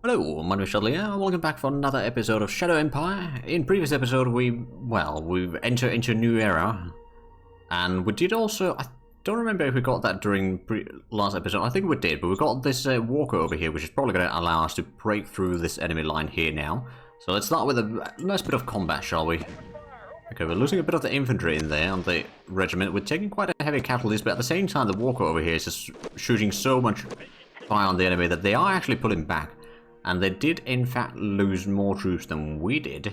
Hello, my name is Zhatelier. Welcome back for another episode of Shadow Empire. In previous episode, we've entered into a new era, and we did also. I don't remember if we got that during last episode. I think we did, but we got this walker over here, which is probably going to allow us to break through this enemy line here now. So let's start with a nice bit of combat, shall we? Okay, we're losing a bit of the infantry in there on the regiment. We're taking quite a heavy casualties, but at the same time, the walker over here is just shooting so much fire on the enemy that they are actually pulling back. And they did, in fact, lose more troops than we did.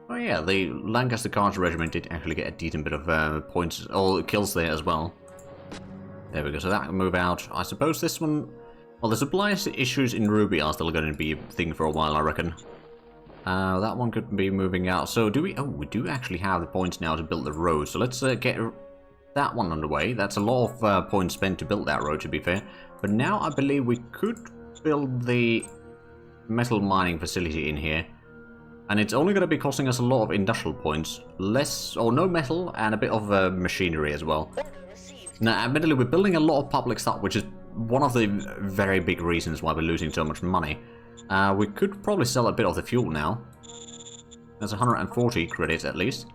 Oh yeah, the Lancaster Guards Regiment did actually get a decent bit of points, or kills there as well. There we go, so that can move out. I suppose this one... Well, the supply issues in Ruby are still going to be a thing for a while, I reckon. That one could be moving out. So do we... Oh, we do actually have the points now to build the road. So let's get that one underway. That's a lot of points spent to build that road, to be fair. But now I believe we could build the metal mining facility in here, and it's only going to be costing us a lot of industrial points, less or no metal, and a bit of machinery as well. Now admittedly we're building a lot of public stuff, which is one of the very big reasons why we're losing so much money. We could probably sell a bit of the fuel now. That's 140 credits at least,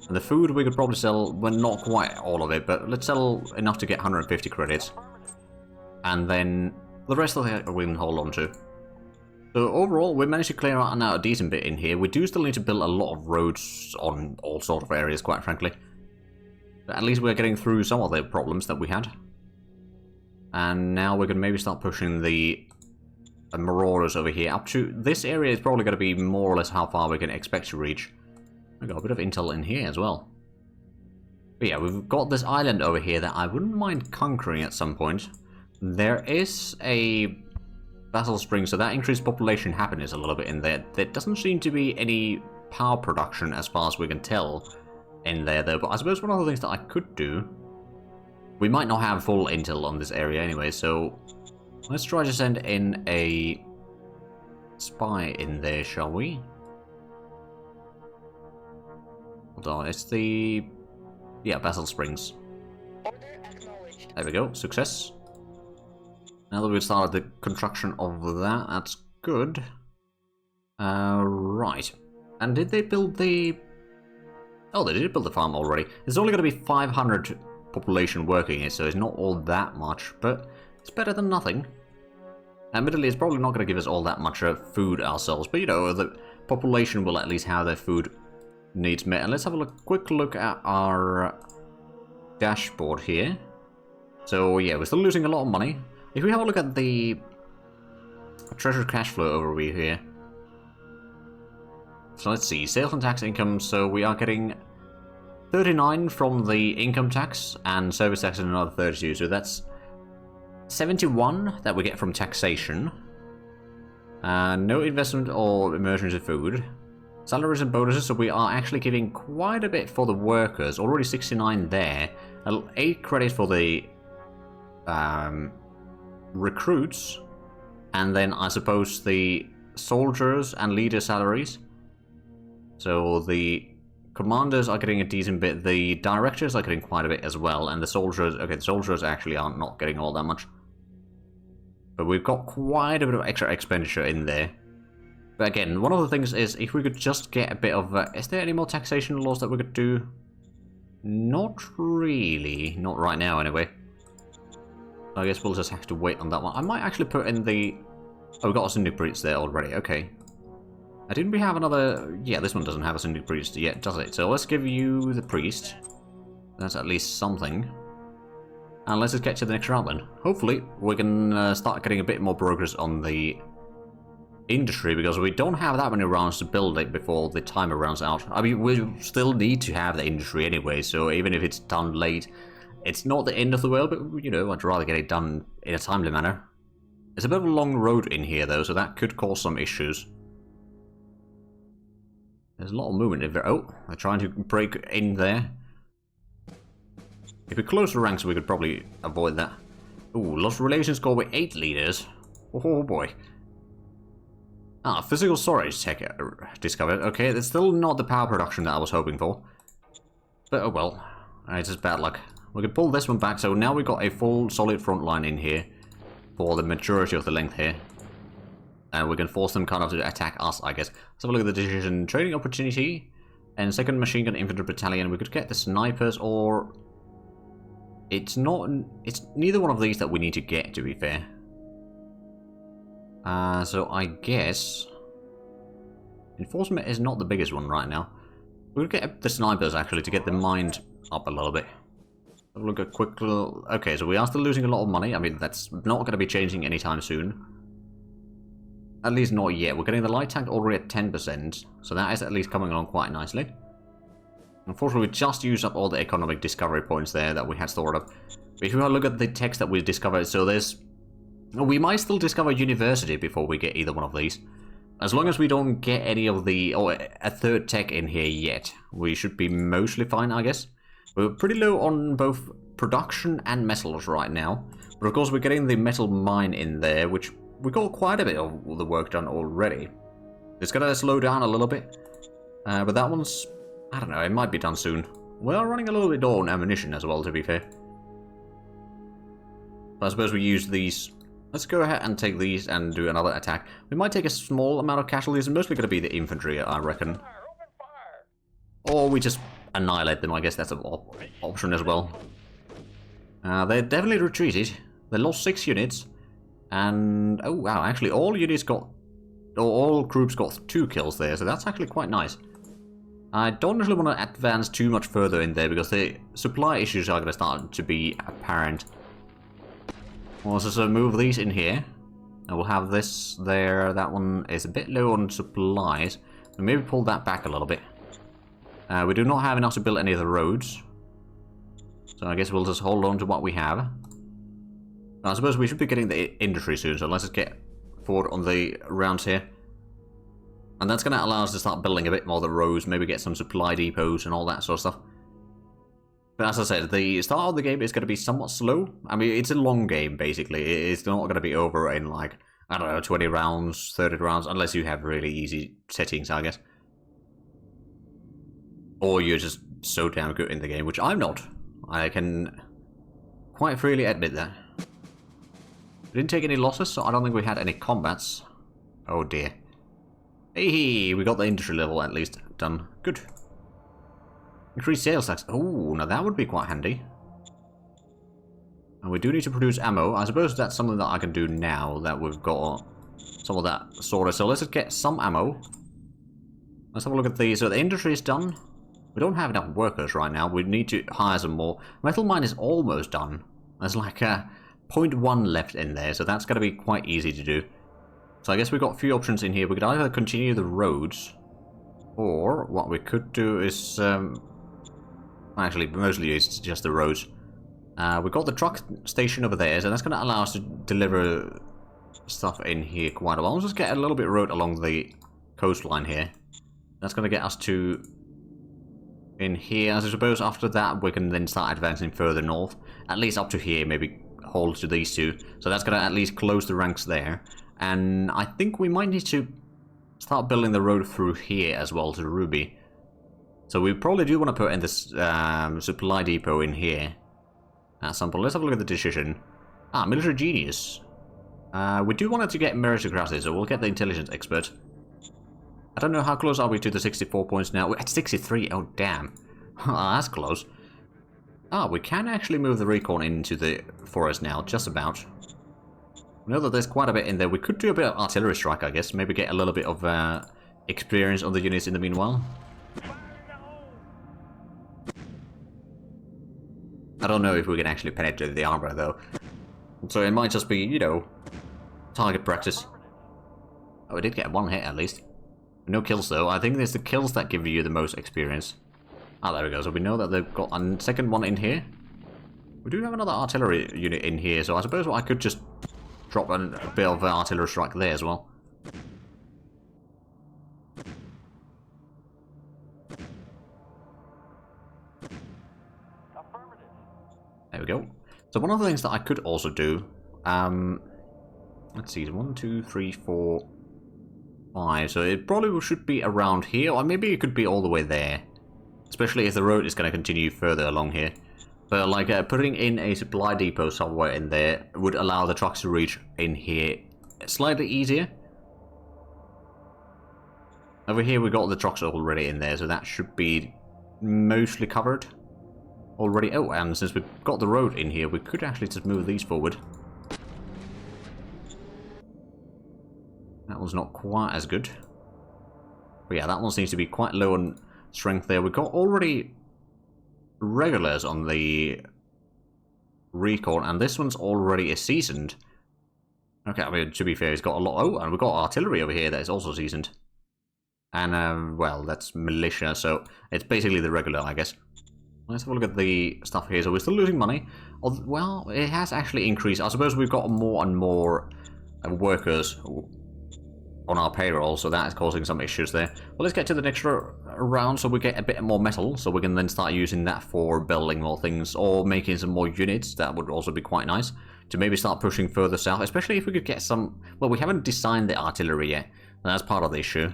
and the food we could probably sell, well, not quite all of it, but let's sell enough to get 150 credits, and then the rest of it we can hold on to. So overall, we managed to clear out now a decent bit in here. We do still need to build a lot of roads on all sorts of areas, quite frankly. But at least we're getting through some of the problems that we had. And now we can maybe start pushing the marauders over here. Up to this area is probably going to be more or less how far we can expect to reach. We got a bit of intel in here as well. But yeah, we've got this island over here that I wouldn't mind conquering at some point. There is a Battle Spring, so that increased population happiness a little bit in there. There doesn't seem to be any power production as far as we can tell in there though, but I suppose one of the things that I could do, we might not have full intel on this area anyway, so let's try to send in a spy in there, shall we? Hold on, it's the... yeah, Battle Springs. There we go, success. Now that we've started the construction of that, that's good. Right. And did they build the... oh, they did build the farm already. There's only going to be 500 population working here, so it's not all that much, but it's better than nothing. Admittedly, it's probably not going to give us all that much food ourselves, but you know, the population will at least have their food needs met. And let's have a quick look at our dashboard here. So yeah, we're still losing a lot of money. If we have a look at the treasure cash flow over here. So let's see, sales and tax income, so we are getting 39 from the income tax and service tax and another 32, so that's 71 that we get from taxation. No investment or emergency food. Salaries and bonuses, so we are actually giving quite a bit for the workers, already 69 there. 8 credits for the recruits, and then I suppose the soldiers and leader salaries. So the commanders are getting a decent bit, the directors are getting quite a bit as well, and the soldiers, okay, the soldiers actually are not getting all that much. But we've got quite a bit of extra expenditure in there. But again, one of the things is, if we could just get a bit of, is there any more taxation laws that we could do? Not really, not right now anyway. I guess we'll just have to wait on that one. I might actually put in the... oh, we've got a Syndic Priest there already, okay. Didn't we have another... yeah, this one doesn't have a Syndic Priest yet, does it? So let's give you the Priest. That's at least something. And let's just get to the next round then. Hopefully, we can start getting a bit more progress on the industry, because we don't have that many rounds to build it before the timer runs out. I mean, we still need to have the industry anyway, so even if it's done late... it's not the end of the world, but, you know, I'd rather get it done in a timely manner. It's a bit of a long road in here, though, so that could cause some issues. There's a lot of movement in there. Oh, they're trying to break in there. If we close the ranks, we could probably avoid that. Ooh, lost relations score with 8 leaders. Oh boy. Ah, physical storage tech discovered. Okay, that's still not the power production that I was hoping for. But oh well, it's just bad luck. We can pull this one back, so now we've got a full solid front line in here for the majority of the length here. And we can force them kind of to attack us, I guess. Let's have a look at the decision. Trading opportunity. And second machine gun infantry battalion. We could get the snipers or... It's not... It's neither one of these that we need to get, to be fair. So I guess... Enforcement is not the biggest one right now. We'll get the snipers, actually, to get the mind up a little bit. Have a look at quick little... Okay, so we are still losing a lot of money. I mean, that's not going to be changing anytime soon. At least not yet. We're getting the light tank already at 10%, so that is at least coming along quite nicely. Unfortunately, we just used up all the economic discovery points there that we had stored up. But if you look at the text that we discovered, so there's... We might still discover university before we get either one of these. As long as we don't get any of the... or a third tech in here yet, we should be mostly fine, I guess. We're pretty low on both production and metals right now. But of course, we're getting the metal mine in there, which... We got quite a bit of the work done already. It's gonna slow down a little bit. But that one's... I don't know, it might be done soon. We're running a little bit low on ammunition as well, to be fair. But I suppose we use these... Let's go ahead and take these and do another attack. We might take a small amount of casualties. It's mostly going to be the infantry, I reckon. Or we just annihilate them. I guess that's an option as well. They definitely retreated. They lost 6 units. And, oh wow, actually all units got, or all groups got 2 kills there, so that's actually quite nice. I don't really want to advance too much further in there, because the supply issues are going to start to be apparent. We'll just move these in here, and we'll have this there. That one is a bit low on supplies, so maybe pull that back a little bit. We do not have enough to build any of the roads, so I guess we'll just hold on to what we have. I suppose we should be getting the industry soon, so let's just get forward on the rounds here. And that's going to allow us to start building a bit more of the roads, maybe get some supply depots and all that sort of stuff. But as I said, the start of the game is going to be somewhat slow. I mean, it's a long game, basically. It's not going to be over in, like, I don't know, 20 rounds, 30 rounds, unless you have really easy settings, I guess. Or you're just so damn good in the game, which I'm not. I can quite freely admit that. We didn't take any losses, so I don't think we had any combats. Oh dear. Hey, we got the industry level at least done. Good. Increased sales tax. Oh, now that would be quite handy. And we do need to produce ammo. I suppose that's something that I can do now that we've got some of that sorted. So let's just get some ammo. Let's have a look at these. So the industry is done. We don't have enough workers right now. We need to hire some more. Metal mine is almost done. There's like 0.1 left in there, so that's going to be quite easy to do. So I guess we've got a few options in here. We could either continue the roads, or what we could do is... actually, mostly it's just the roads. We've got the truck station over there, so that's going to allow us to deliver stuff in here quite a while. Let's just get a little bit of road along the coastline here. That's going to get us to... in here. I suppose after that we can then start advancing further north. At least up to here, maybe hold to these two. So that's going to at least close the ranks there. And I think we might need to start building the road through here as well to Ruby. So we probably do want to put in this supply depot in here at some point. Let's have a look at the decision. Ah, military genius. We do want it to get meritocracy, so we'll get the intelligence expert. I don't know how close are we to the 64 points now. We're at 63. Oh, damn. That's close. Ah, we can actually move the recon into the forest now, just about. We know that there's quite a bit in there. We could do a bit of artillery strike, I guess. Maybe get a little bit of experience on the units in the meanwhile. I don't know if we can actually penetrate the armor, though. So it might just be, you know, target practice. Oh, we did get 1 hit at least. No kills, though. I think it's the kills that give you the most experience. Ah, there we go. So we know that they've got a second one in here. We do have another artillery unit in here, so I suppose I could just drop a bit of artillery strike there as well. There we go. So one of the things that I could also do, let's see, 1, 2, 3, 4, 5. So it probably should be around here, or maybe it could be all the way there. Especially if the road is going to continue further along here. But like putting in a supply depot somewhere in there would allow the trucks to reach in here slightly easier. Over here we got the trucks already in there, so that should be mostly covered already. Oh, and since we've got the road in here, we could actually just move these forward. That one's not quite as good. But yeah, that one seems to be quite low on strength there. We've got already regulars on the recon, and this one's already a seasoned. Okay, I mean, to be fair, it's got a lot. Oh, and we've got artillery over here that is also seasoned. And, well, that's militia, so it's basically the regular, I guess. Let's have a look at the stuff here. So we're still losing money. Well, it has actually increased. I suppose we've got more and more workers on our payroll, so that is causing some issues there. Well, let's get to the next round so we get a bit more metal, so we can then start using that for building more things or making some more units. That would also be quite nice to maybe start pushing further south, especially if we could get some... Well, we haven't designed the artillery yet, and that's part of the issue.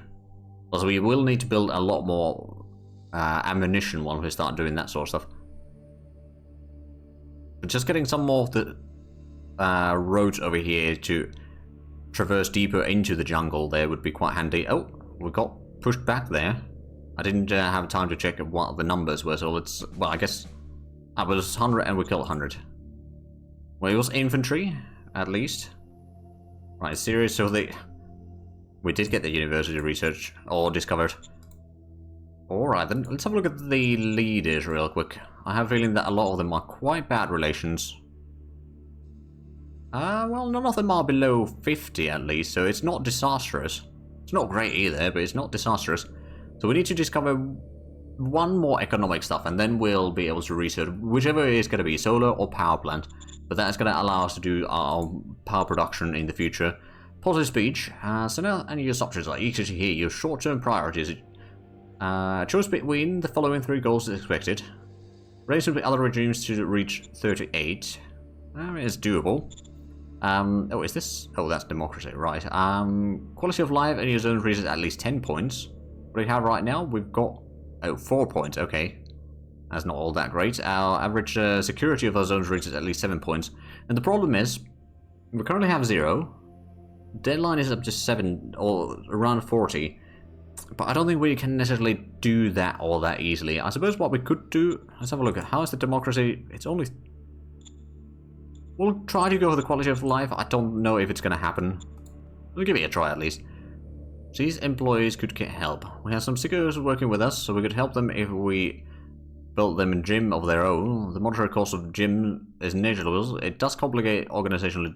So we will need to build a lot more ammunition once we start doing that sort of stuff. But just getting some more of the roads over here to traverse deeper into the jungle there would be quite handy. Oh, we got pushed back there. I didn't have time to check what the numbers were, so let's... Well, I guess I was 100 and we killed 100. Well, it was infantry, at least. Right, serious, so they... We did get the university research, or discovered. Alright, then let's have a look at the leaders real quick. I have a feeling that a lot of them are quite bad relations. Well, none of them are below 50 at least, so it's not disastrous. It's not great either, but it's not disastrous. So we need to discover one more economic stuff, and then we'll be able to research whichever is going to be solar or power plant. But that's going to allow us to do our power production in the future. Positive speech. So now any of your subjects are eager to hear your short-term priorities. Choose between the following 3 goals as expected. Raise with other regimes to reach 38. It's doable. Oh, is this? Oh, that's democracy, right. Quality of life in your zone increases at least 10 points. What do we have right now? We've got 4 points. Okay, that's not all that great. Our average security of our zones reaches at least 7 points. And the problem is, we currently have 0. Deadline is up to 7 or around 40. But I don't think we can necessarily do that all that easily. I suppose what we could do... Let's have a look at how is the democracy... It's only... We'll try to go for the quality of life. I don't know if it's going to happen. We'll give it a try at least. These employees could get help. We have some seekers working with us, so we could help them if we built them a gym of their own. The monetary cost of gym is negligible. It does complicate organizational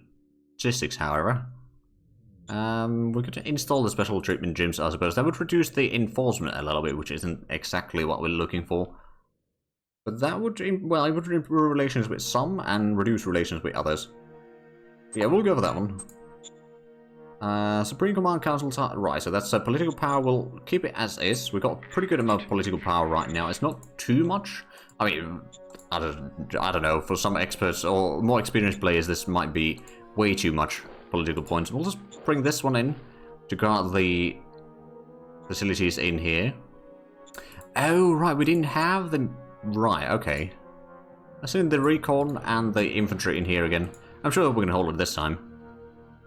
logistics, however. We could install the special treatment gyms, I suppose. That would reduce the enforcement a little bit, which isn't exactly what we're looking for. But that would, well, it would improve relations with some and reduce relations with others. Yeah, we'll go for that one. Supreme Command Council, right, so that's political power. We'll keep it as is. We've got a pretty good amount of political power right now. It's not too much. I mean, I don't know, for some experts or more experienced players, this might be way too much political points. We'll just bring this one in to guard the facilities in here. Oh, right, we didn't have them. Right, okay. I've seen the recon and the infantry in here again. I'm sure we can hold it this time.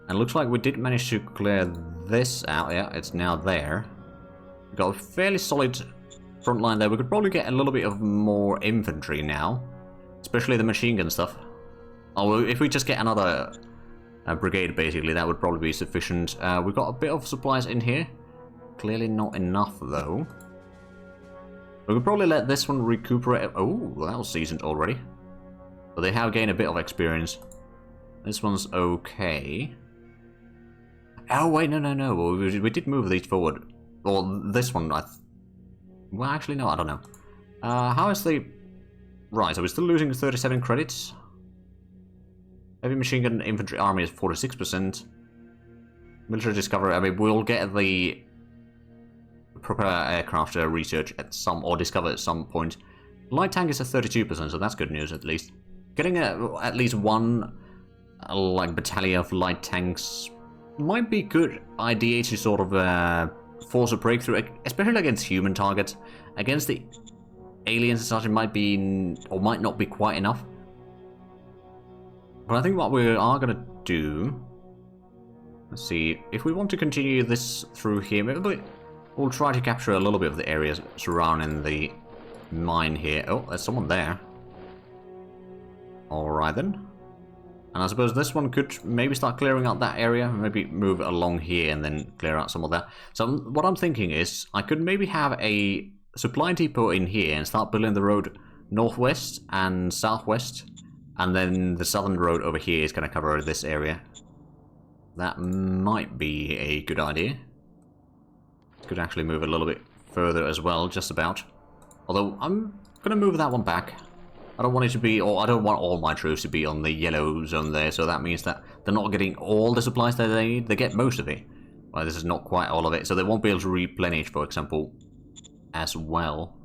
And looks like we did manage to clear this out. Yeah, it's now there. We've got a fairly solid front line there. We could probably get a little bit of more infantry now. Especially the machine gun stuff. Oh, if we just get another brigade, basically, that would probably be sufficient. We've got a bit of supplies in here. Clearly not enough, though. We could probably let this one recuperate. Oh, that was seasoned already. But they have gained a bit of experience. This one's okay. Oh, wait, no. We did move these forward. Or this one, well, actually, no, I don't know. How is the... Right, so we're still losing 37 credits. Heavy machine gun infantry army is 46%. Military discovery, I mean, we'll get the proper aircraft research at some, or discover at some point. Light tank is at 32%, so that's good news at least. Getting at least one like battalion of light tanks might be a good idea to sort of force a breakthrough, especially against human targets. Against the aliens and such, it might be, or might not be quite enough. But I think what we are going to do... Let's see, if we want to continue this through here, maybe We'll try to capture a little bit of the areas surrounding the mine here. Oh, there's someone there. Alright then. And I suppose this one could maybe start clearing out that area, maybe move along here and then clear out some of that. So what I'm thinking is, I could maybe have a supply depot in here and start building the road northwest and southwest, and then the southern road over here is going to cover this area. That might be a good idea. Could actually move a little bit further as well, just about. Although, I'm going to move that one back. I don't want it to be, or I don't want all my troops to be on the yellow zone there, so that means that they're not getting all the supplies that they need. They get most of it. Well, this is not quite all of it, so they won't be able to replenish, for example, as well.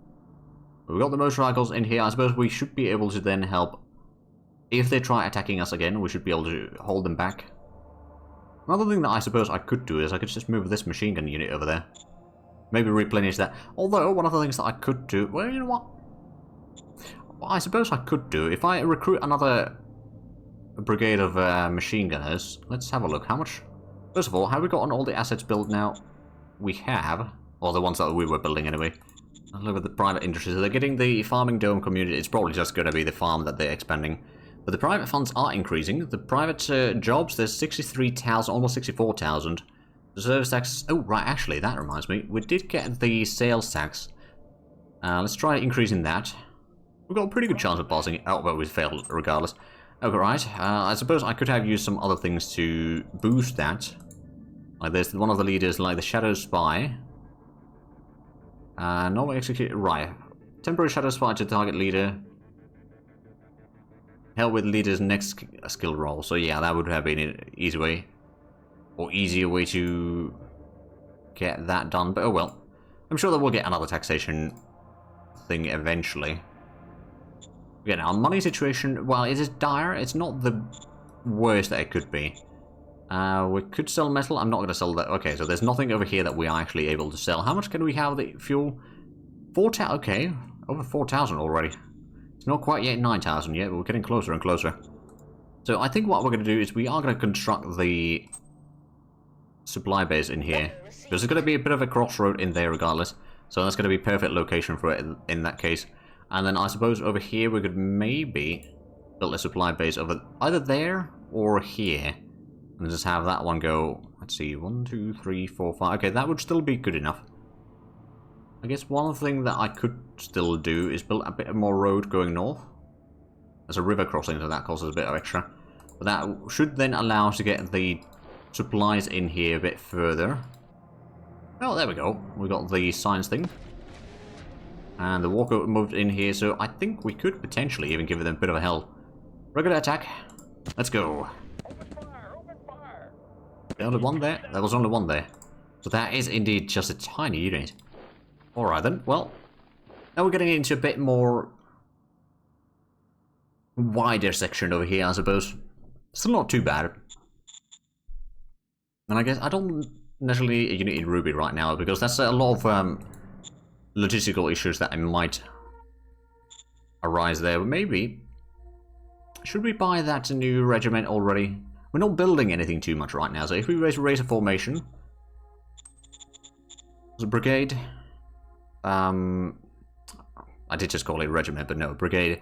But we've got the motorcycles in here. I suppose we should be able to then help. If they try attacking us again, we should be able to hold them back. Another thing that I suppose I could do is I could just move this machine gun unit over there. Maybe replenish that. Although, one of the things that I could do... Well, you know what? What I suppose I could do, if I recruit another brigade of machine gunners, let's have a look. How much? First of all, have we gotten all the assets built now? We have. Or the ones that we were building anyway. Look at the private industries. So they're getting the farming dome community. It's probably just going to be the farm that they're expanding. But the private funds are increasing. The private jobs, there's 63,000, almost 64,000. The service tax... Oh, right, actually, that reminds me. We did get the sales tax. Let's try increasing that. We've got a pretty good chance of passing it. Oh, but we failed regardless. Okay, right. I suppose I could have used some other things to boost that. Like there's one of the leaders, like the Shadow Spy. No, execute. Right. Temporary Shadow Spy to target leader. Help with leader's next skill roll. So yeah, that would have been an easy way. Or easier way to get that done. But oh well. I'm sure that we'll get another taxation thing eventually. Again, our money situation, well, it is dire. It's not the worst that it could be. We could sell metal. I'm not going to sell that. Okay, so there's nothing over here that we are actually able to sell. How much can we have the fuel? 4,000. Okay, over 4,000 already. It's not quite yet 9,000 yet, but we're getting closer and closer. So I think what we're going to do is we are going to construct the supply base in here. There's going to be a bit of a crossroad in there regardless. So that's going to be a perfect location for it in that case. And then I suppose over here we could maybe build a supply base over either there or here. And just have that one go, let's see, 1, 2, 3, 4, 5. Okay, that would still be good enough. I guess one thing that I could still do is build a bit more road going north. There's a river crossing, so that costs us a bit of extra. But that should then allow us to get the supplies in here a bit further. Oh, there we go. We got the science thing. And the walker moved in here, so I think we could potentially even give them a bit of a help. Regular attack. Let's go. Open fire! Open fire! The only one there? There was only one there. So that is indeed just a tiny unit. Alright then, well. Now we're getting into a bit more wider section over here, I suppose. Still not too bad. And I guess I don't necessarily need a unit in Ruby right now, because that's a lot of logistical issues that might arise there. But maybe, should we buy that new regiment already? We're not building anything too much right now, so if we raise a formation, as a brigade, I did just call it regiment, but no, brigade.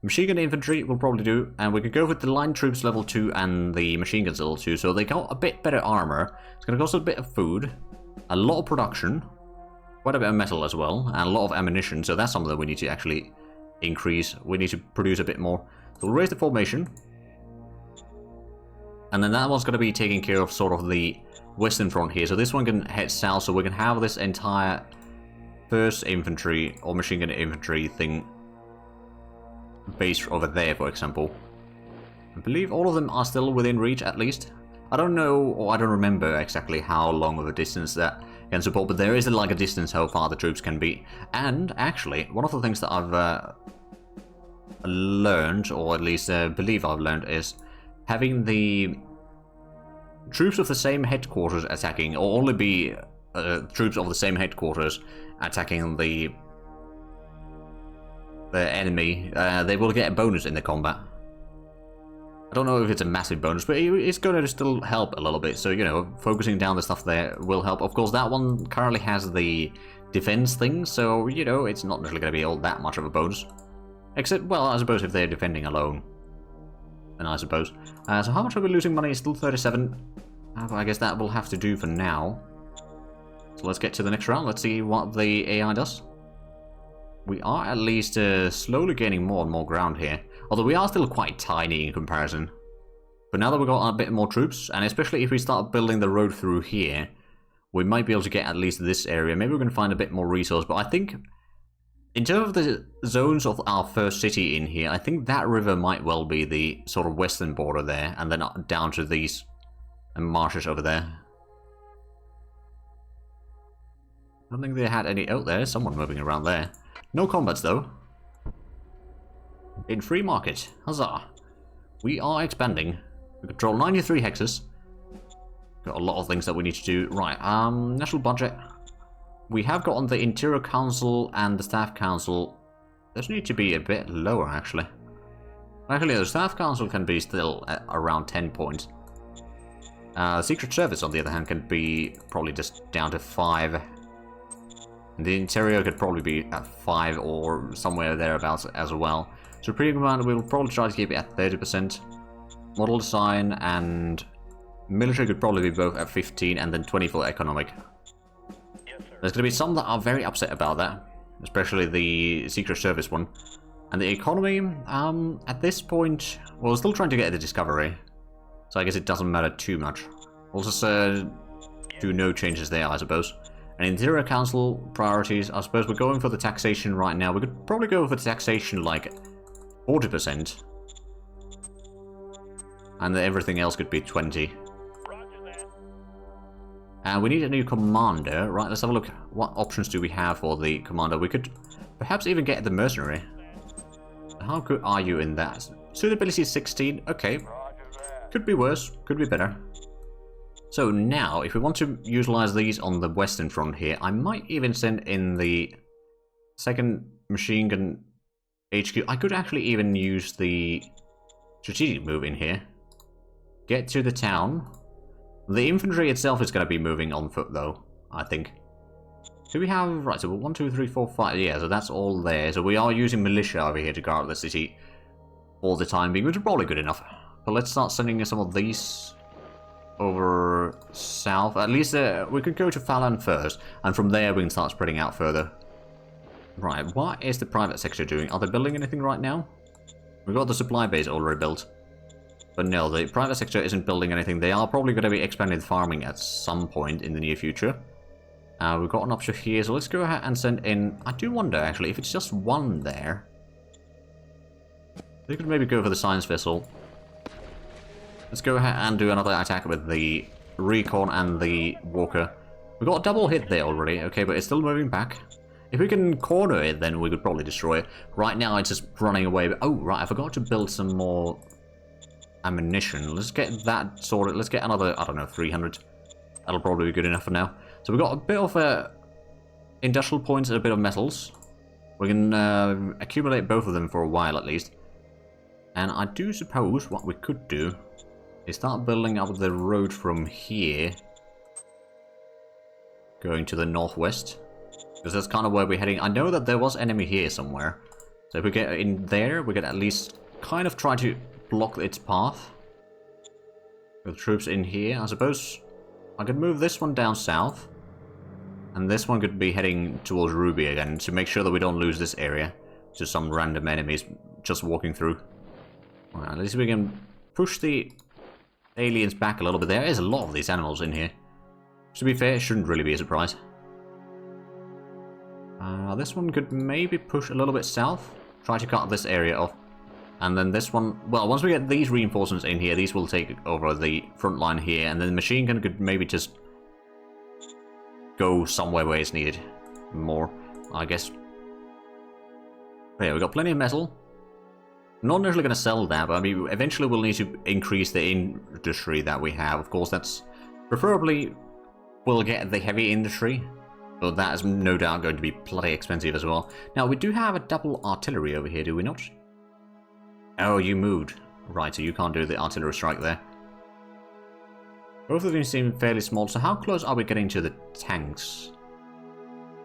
Machine gun infantry will probably do, and we could go with the line troops level 2 and the machine guns level 2, so they got a bit better armor. It's going to cost a bit of food, a lot of production, quite a bit of metal as well, and a lot of ammunition, so that's something that we need to actually increase. We need to produce a bit more. So we'll raise the formation. And then that one's going to be taking care of sort of the western front here. So this one can head south, so we can have this entire first infantry or machine gun infantry thing based over there, for example. I believe all of them are still within reach, at least. I don't know, or I don't remember exactly how long of a distance that can support, but there is like a distance how far the troops can be. And actually, one of the things that I've learned, or at least believe I've learned, is having the troops of the same headquarters attacking, or only be troops of the same headquarters attacking the enemy, they will get a bonus in the combat. I don't know if it's a massive bonus, but it's going to still help a little bit. So, you know, focusing down the stuff there will help. Of course, that one currently has the defense thing, so, you know, it's not necessarily going to be all that much of a bonus. Except, well, I suppose if they're defending alone. Then I suppose. So how much are we losing money? Still 37. I guess that will have to do for now. So let's get to the next round. Let's see what the AI does. We are at least slowly gaining more and more ground here. Although we are still quite tiny in comparison. But now that we've got a bit more troops, and especially if we start building the road through here, we might be able to get at least this area. Maybe we can find a bit more resource. But I think, in terms of the zones of our first city in here, I think that river might well be the sort of western border there. And then down to these marshes over there. I don't think they had any... Oh, there's someone moving around there. No combats, though. In free market. Huzzah. We are expanding. We control 93 hexes. Got a lot of things that we need to do. Right, national budget. We have gotten the Interior Council and the Staff Council. Those need to be a bit lower, actually. Actually, the Staff Council can be still at around 10 points. Secret Service, on the other hand, can be probably just down to 5. The Interior could probably be at 5 or somewhere thereabouts as well. Supreme Command, we'll probably try to keep it at 30%. Model Design and Military could probably be both at 15 and then 20 for Economic. Yes, sir. There's going to be some that are very upset about that, especially the Secret Service one. And the Economy, at this point, we're still trying to get the Discovery. So I guess it doesn't matter too much. We'll just do no changes there, I suppose. And Interior Council priorities, I suppose we're going for the taxation right now. We could probably go for the taxation like 40%. And then everything else could be 20. Roger that. And we need a new commander. Right, let's have a look. What options do we have for the commander? We could perhaps even get the mercenary. How good are you in that? Suitability is 16. Okay. Roger that. Could be worse. Could be better. So now, if we want to utilize these on the western front here, I might even send in the second machine gun HQ. I could actually even use the strategic move in here. Get to the town. The infantry itself is going to be moving on foot, though, I think. Do we have... Right, so 1, 2, 3, 4, 5... Yeah, so that's all there. So we are using militia over here to guard the city all the time being, which is probably good enough. But let's start sending some of these over south. At least we could go to Falan first, and from there we can start spreading out further. Right, what is the private sector doing? Are they building anything right now? We've got the supply base already built. But no, the private sector isn't building anything. They are probably going to be expanding farming at some point in the near future. We've got an option here, so let's go ahead and send in... I do wonder, actually, if it's just one there. They could maybe go for the science vessel. Let's go ahead and do another attack with the Recon and the Walker. We got a double hit there already, okay, but it's still moving back. If we can corner it, then we could probably destroy it. Right now, it's just running away. Oh, right, I forgot to build some more ammunition. Let's get that sorted. Let's get another, I don't know, 300. That'll probably be good enough for now. So we've got a bit of industrial points and a bit of metals. We can accumulate both of them for a while at least. And I do suppose what we could do is start building up the road from here, going to the northwest, because that's kind of where we're heading. I know that there was enemy here somewhere, so if we get in there, we could at least kind of try to block its path with troops in here. I suppose I could move this one down south, and this one could be heading towards Ruby again to make sure that we don't lose this area to some random enemies just walking through. Alright, at least we can push the aliens back a little bit. There is a lot of these animals in here. To be fair, it shouldn't really be a surprise. This one could maybe push a little bit south. Try to cut this area off. And then this one... Well, once we get these reinforcements in here, these will take over the front line here. And then the machine gun could maybe just go somewhere where it's needed more, I guess. But yeah, we've got plenty of metal. Not necessarily going to sell that, but I mean, eventually we'll need to increase the industry that we have. Of course, that's preferably we'll get the heavy industry, but that is no doubt going to be bloody expensive as well. Now, we do have a double artillery over here, do we not? Oh, you moved. Right, so you can't do the artillery strike there. Both of them seem fairly small, so how close are we getting to the tanks?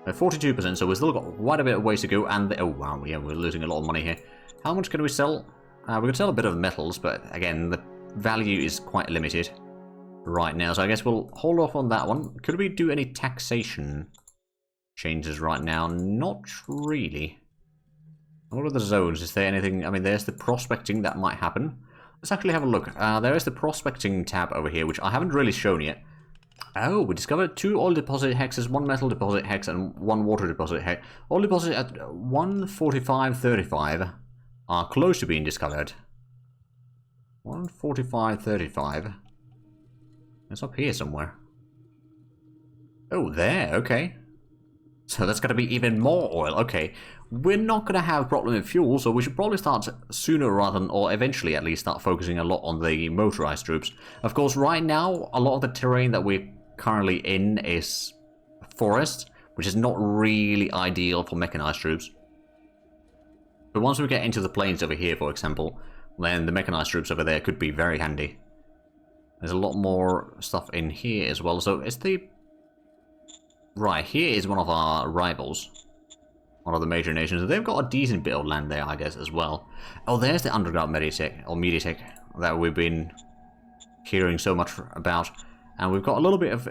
42%, so we've still got quite a bit of ways to go, and oh wow, yeah, we're losing a lot of money here. How much can we sell? We can sell a bit of metals, but again, the value is quite limited right now, so I guess we'll hold off on that one. Could we do any taxation changes right now? Not really. What are the zones? Is there anything? I mean, there's the prospecting that might happen. Let's actually have a look. There is the prospecting tab over here, which I haven't really shown yet. Oh, we discovered 2 oil deposit hexes, 1 metal deposit hex, and 1 water deposit hex. Oil deposit at 145.35 are close to being discovered. 145.35. It's up here somewhere. Oh, there, okay. So that's going to be even more oil. Okay, we're not going to have a problem with fuel, so we should probably start sooner rather than, or eventually at least, start focusing a lot on the motorized troops. Of course, right now, a lot of the terrain that we're currently in is forest, which is not really ideal for mechanized troops. But once we get into the plains over here, for example, then the mechanized troops over there could be very handy. There's a lot more stuff in here as well, so it's the... Right, here is one of our rivals. One of the major nations. They've got a decent bit of land there, I guess, as well. Oh, there's the underground Meditech, or Meditech, that we've been hearing so much about. And we've got a little bit of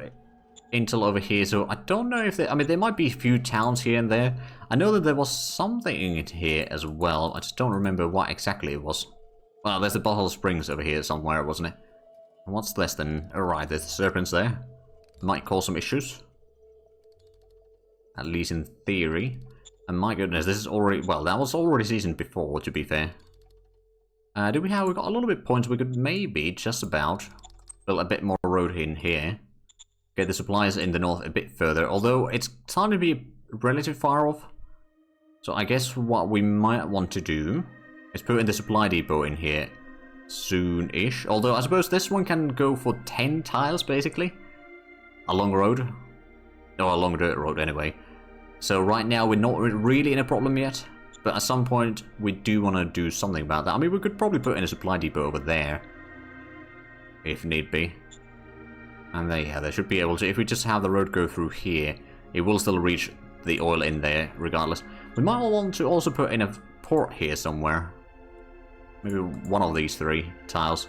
intel over here, so I don't know if there... I mean, there might be a few towns here and there. I know that there was something in here as well. I just don't remember what exactly it was. Well, there's the Bottle Springs over here somewhere, wasn't it? What's less than... Alright, there's the serpents there. Might cause some issues. At least in theory. And my goodness, this is already... Well, that was already seasoned before, to be fair. Do we have... We've got a little bit of points. We could maybe just about build a bit more road in here. Get the supplies in the north a bit further. Although, it's starting to be relatively far off. So I guess what we might want to do is put in the supply depot in here soon-ish. Although, I suppose this one can go for 10 tiles, basically. Along the road. Or along the road, anyway. So right now we're not really in a problem yet, but at some point we do want to do something about that. I mean, we could probably put in a supply depot over there, if need be. And there, yeah, they should be able to. If we just have the road go through here, it will still reach the oil in there, regardless. We might want to also put in a port here somewhere. Maybe one of these 3 tiles.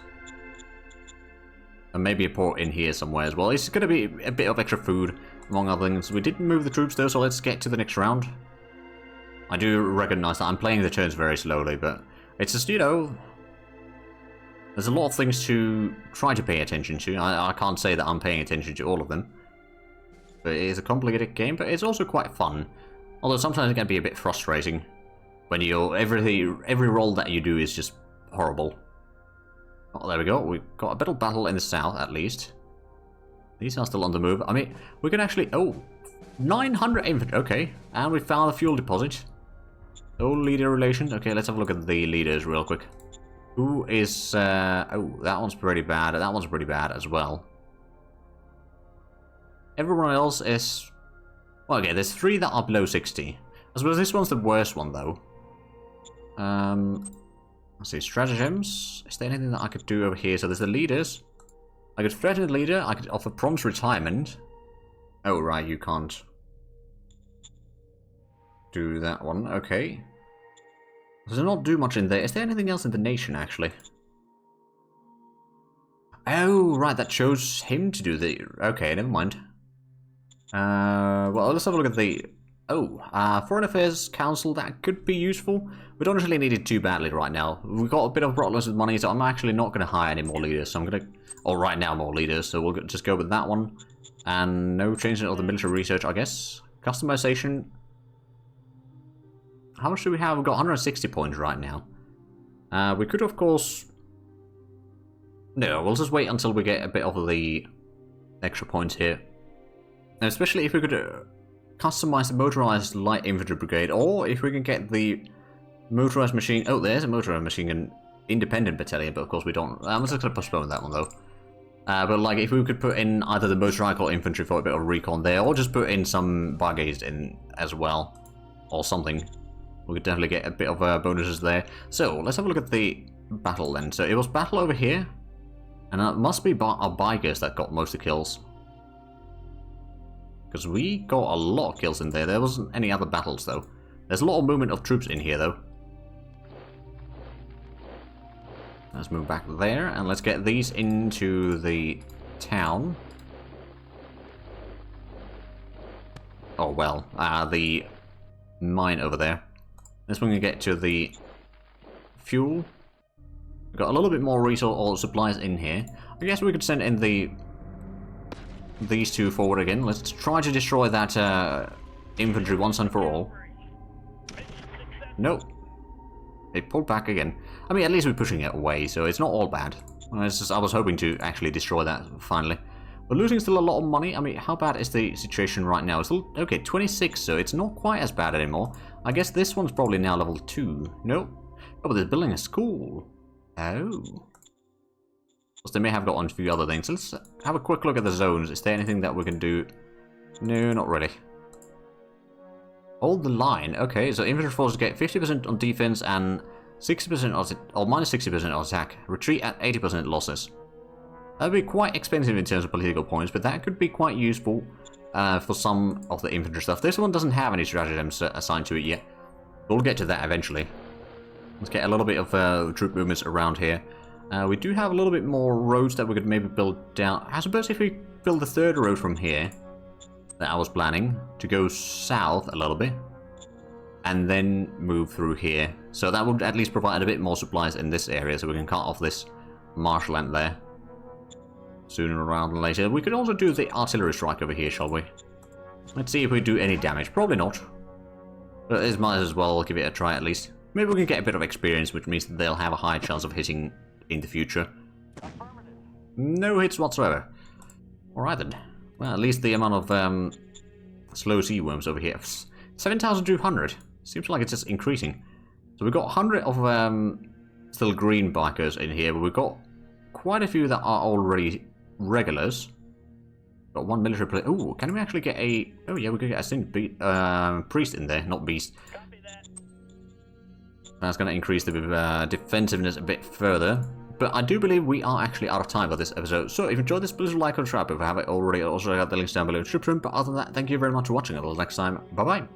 And maybe a port in here somewhere as well. It's going to be a bit of extra food, among other things. We didn't move the troops though, so let's get to the next round. I do recognize that I'm playing the turns very slowly, but it's just, you know, there's a lot of things to try to pay attention to. I can't say that I'm paying attention to all of them. But it is a complicated game, but it's also quite fun. Although sometimes it can be a bit frustrating when every roll that you do is just horrible. Oh, there we go. We've got a bit of battle in the south, at least. These are still on the move. I mean, we can actually... Oh, 900 infantry. Okay, and we found a fuel deposit. Oh, leader relations. Okay, let's have a look at the leaders real quick. Who is... Oh, that one's pretty bad. That one's pretty bad as well. Everyone else is... Well, okay, there's 3 that are below 60. I suppose this one's the worst one, though. Let's see, stratagems. Is there anything that I could do over here? So there's the leaders. I could threaten the leader. I could offer prompt retirement. Oh, right, you can't do that one. Okay. Does it not do much in there? Is there anything else in the nation, actually? Oh, right, that chose him to do the... Okay, never mind. Well, let's have a look at the... Oh, Foreign Affairs Council, that could be useful. We don't really need it too badly right now. We've got a bit of problems with money, so I'm actually not going to hire any more leaders. So I'm going to... Or right now, more leaders, so we'll just go with that one. And no changing of the military research, I guess. Customization. How much do we have? We've got 160 points right now. We could, of course... No, we'll just wait until we get a bit of the extra points here. And especially if we could customize the motorized light infantry brigade, or if we can get the motorized machine... Oh, there's a motorized machine gun independent battalion, but of course we don't... I'm just going to postpone that one, though. But like, if we could put in either the motorized or infantry for a bit of recon there, or just put in some brigades in as well, or something, we could definitely get a bit of bonuses there. So, let's have a look at the battle then? So it was battle over here. And it must be our bikers that got most of the kills. Because we got a lot of kills in there. There wasn't any other battles though. There's a lot of movement of troops in here though. Let's move back there and let's get these into the town. Oh well, the mine over there. This one can get to the fuel. We've got a little bit more resource or supplies in here. I guess we could send in these two forward again. Let's try to destroy that infantry once and for all. Nope. They pulled back again. I mean, at least we're pushing it away, so it's not all bad. It's just, I was hoping to actually destroy that finally. We're losing still a lot of money. I mean, how bad is the situation right now? It's still, okay, 26, so it's not quite as bad anymore. I guess this one's probably now level 2. Nope. Oh, but they're building a school. Oh. So they may have got on a few other things. Let's have a quick look at the zones. Is there anything that we can do? No, not really. Hold the line. Okay, so infantry forces get 50% on defense and 60% or minus 60% on attack. Retreat at 80% losses. That would be quite expensive in terms of political points, but that could be quite useful for some of the infantry stuff. This one doesn't have any stratagems assigned to it yet. We'll get to that eventually. Let's get a little bit of troop movements around here. We do have a little bit more roads that we could maybe build down. I suppose if we build the third road from here, that I was planning, to go south a little bit, and then move through here. So that would at least provide a bit more supplies in this area, so we can cut off this marshland there. Sooner rather than later. We could also do the artillery strike over here, shall we? Let's see if we do any damage. Probably not. But it might as well give it a try at least. Maybe we can get a bit of experience, which means that they'll have a higher chance of hitting in the future. No hits whatsoever. Alright then. Well, at least the amount of slow sea worms over here. 7,200. Seems like it's just increasing. So we've got 100 of still green bikers in here, but we've got quite a few that are already regulars. Got one military player. Oh, can we actually get a... Oh yeah, we could get a priest in there, not beast. That's going to increase the defensiveness a bit further. But I do believe we are actually out of time for this episode. So if you enjoyed this, please like and subscribe if you haven't already. Also, I got the links down below in the description. But other than that, thank you very much for watching. Until next time, bye-bye.